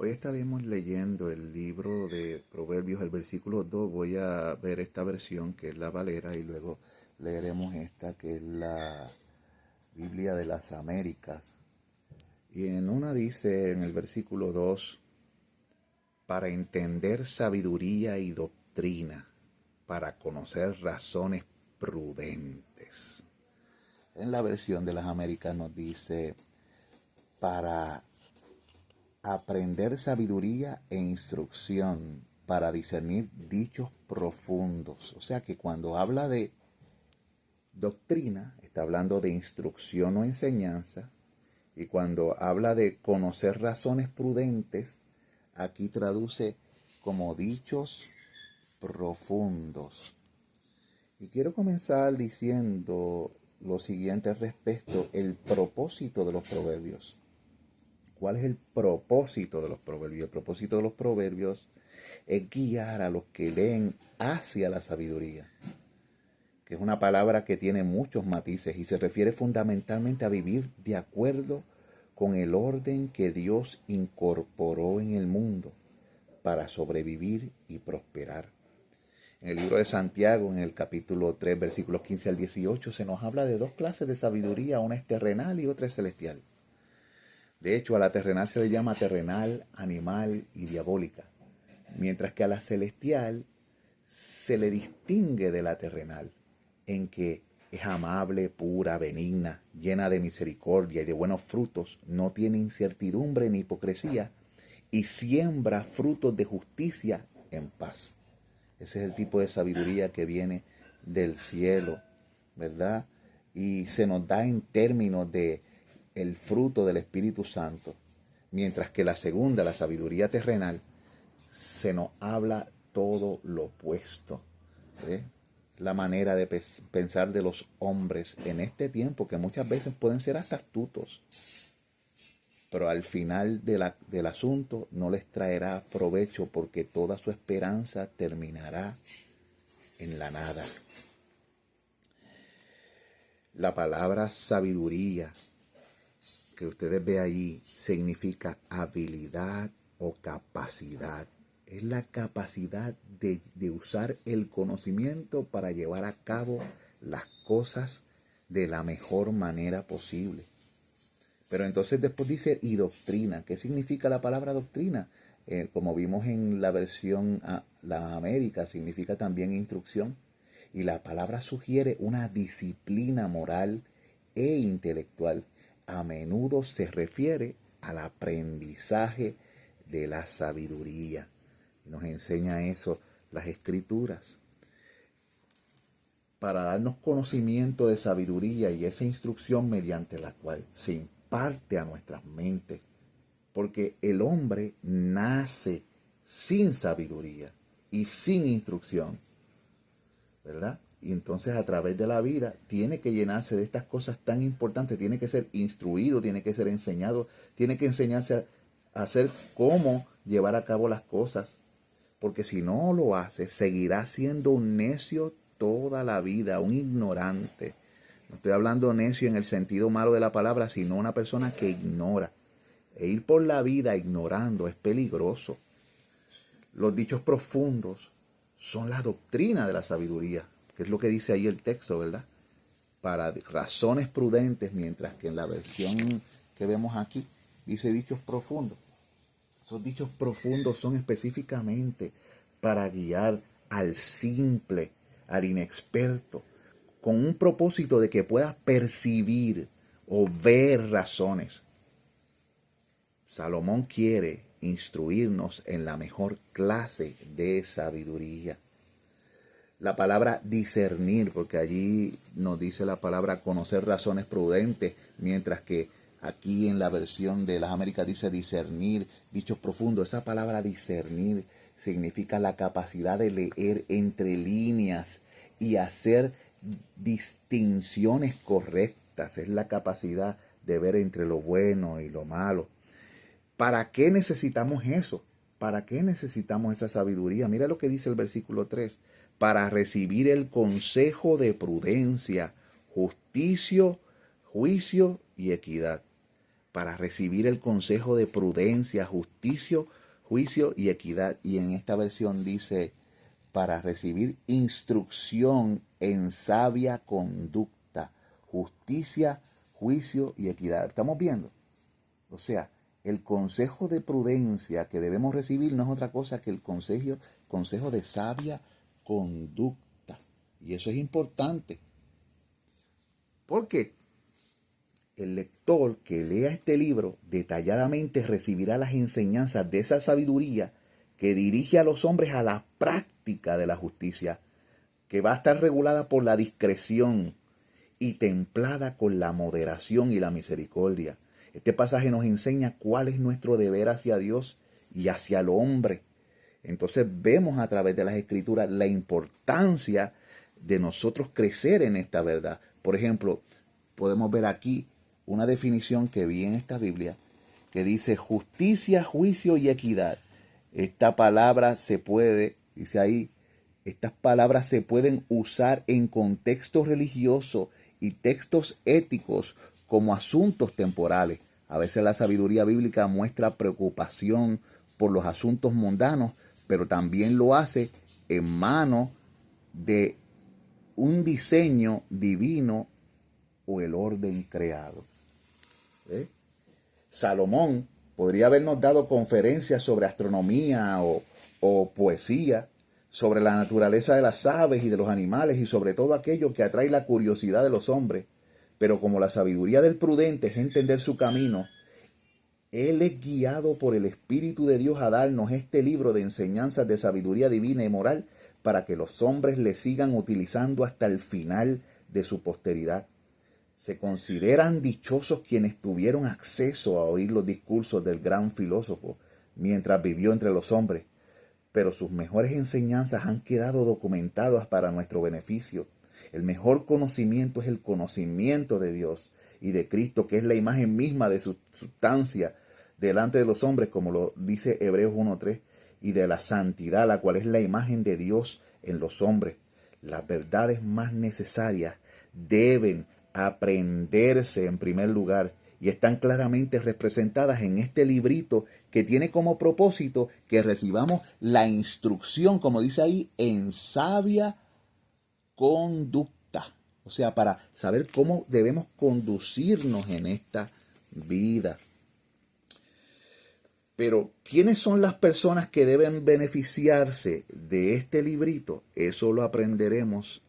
Hoy estaremos leyendo el libro de Proverbios, el versículo 2. Voy a ver esta versión que es la Valera y luego leeremos esta que es la Biblia de las Américas. Y en una dice en el versículo 2: para entender sabiduría y doctrina, para conocer razones prudentes. En la versión de las Américas nos dice: para aprender sabiduría e instrucción, para discernir dichos profundos. O sea que cuando habla de doctrina, está hablando de instrucción o enseñanza. Y cuando habla de conocer razones prudentes, aquí traduce como dichos profundos. Y quiero comenzar diciendo lo siguiente respecto al propósito de los proverbios. ¿Cuál es el propósito de los proverbios? El propósito de los proverbios es guiar a los que leen hacia la sabiduría, que es una palabra que tiene muchos matices y se refiere fundamentalmente a vivir de acuerdo con el orden que Dios incorporó en el mundo para sobrevivir y prosperar. En el libro de Santiago, en el capítulo 3, versículos 15 al 18, se nos habla de dos clases de sabiduría, una es terrenal y otra es celestial. De hecho, a la terrenal se le llama terrenal, animal y diabólica, mientras que a la celestial se le distingue de la terrenal, en que es amable, pura, benigna, llena de misericordia y de buenos frutos, no tiene incertidumbre ni hipocresía, y siembra frutos de justicia en paz. Ese es el tipo de sabiduría que viene del cielo, ¿verdad? Y se nos da en términos de el fruto del Espíritu Santo, mientras que la segunda, la sabiduría terrenal, se nos habla todo lo opuesto. ¿Eh? La manera de pensar de los hombres en este tiempo, que muchas veces pueden ser hasta astutos, pero al final del asunto no les traerá provecho porque toda su esperanza terminará en la nada. La palabra sabiduría que ustedes ven ahí significa habilidad o capacidad. Es la capacidad de usar el conocimiento para llevar a cabo las cosas de la mejor manera posible. Pero entonces después dice y doctrina. ¿Qué significa la palabra doctrina? Como vimos en la versión la América, significa también instrucción. Y la palabra sugiere una disciplina moral e intelectual. A menudo se refiere al aprendizaje de la sabiduría. Nos enseña eso las escrituras. Para darnos conocimiento de sabiduría y esa instrucción mediante la cual se imparte a nuestras mentes. Porque el hombre nace sin sabiduría y sin instrucción, ¿verdad? Y entonces a través de la vida tiene que llenarse de estas cosas tan importantes, tiene que ser instruido, tiene que ser enseñado, tiene que enseñarse a hacer cómo llevar a cabo las cosas, porque si no lo hace, seguirá siendo un necio toda la vida, un ignorante. No estoy hablando necio en el sentido malo de la palabra, sino una persona que ignora. E ir por la vida ignorando es peligroso. Los dichos profundos son la doctrina de la sabiduría, que es lo que dice ahí el texto, ¿verdad? Para razones prudentes, mientras que en la versión que vemos aquí dice dichos profundos. Esos dichos profundos son específicamente para guiar al simple, al inexperto, con un propósito de que pueda percibir o ver razones. Salomón quiere instruirnos en la mejor clase de sabiduría. La palabra discernir, porque allí nos dice la palabra conocer razones prudentes, mientras que aquí en la versión de las Américas dice discernir, dichos profundos. Esa palabra discernir significa la capacidad de leer entre líneas y hacer distinciones correctas. Es la capacidad de ver entre lo bueno y lo malo. ¿Para qué necesitamos eso? ¿Para qué necesitamos esa sabiduría? Mira lo que dice el versículo 3. Para recibir el consejo de prudencia, justicia, juicio y equidad. para recibir el consejo de prudencia, juicio y equidad. Y en esta versión dice, para recibir instrucción en sabia conducta, justicia, juicio y equidad. ¿Estamos viendo? O sea, el consejo de prudencia que debemos recibir no es otra cosa que el consejo de sabia conducta. Y eso es importante. Porque el lector que lea este libro detalladamente recibirá las enseñanzas de esa sabiduría que dirige a los hombres a la práctica de la justicia, que va a estar regulada por la discreción y templada con la moderación y la misericordia. Este pasaje nos enseña cuál es nuestro deber hacia Dios y hacia el hombre. Entonces vemos a través de las Escrituras la importancia de nosotros crecer en esta verdad. Por ejemplo, podemos ver aquí una definición que vi en esta Biblia que dice justicia, juicio y equidad. Esta palabra dice ahí, estas palabras se pueden usar en contextos religiosos y textos éticos como asuntos temporales. A veces la sabiduría bíblica muestra preocupación por los asuntos mundanos, pero también lo hace en manos de un diseño divino o el orden creado. Salomón podría habernos dado conferencias sobre astronomía o poesía, sobre la naturaleza de las aves y de los animales y sobre todo aquello que atrae la curiosidad de los hombres. Pero como la sabiduría del prudente es entender su camino, él es guiado por el Espíritu de Dios a darnos este libro de enseñanzas de sabiduría divina y moral para que los hombres le sigan utilizando hasta el final de su posteridad. Se consideran dichosos quienes tuvieron acceso a oír los discursos del gran filósofo mientras vivió entre los hombres, pero sus mejores enseñanzas han quedado documentadas para nuestro beneficio. El mejor conocimiento es el conocimiento de Dios y de Cristo, que es la imagen misma de su sustancia delante de los hombres, como lo dice Hebreos 1:3, y de la santidad, la cual es la imagen de Dios en los hombres. Las verdades más necesarias deben aprenderse en primer lugar y están claramente representadas en este librito que tiene como propósito que recibamos la instrucción, como dice ahí, en sabia conducta. O sea, para saber cómo debemos conducirnos en esta vida. Pero, ¿quiénes son las personas que deben beneficiarse de este librito? Eso lo aprenderemos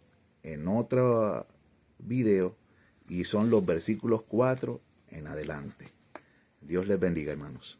en otro video y son los versículos 4 en adelante. Dios les bendiga, hermanos.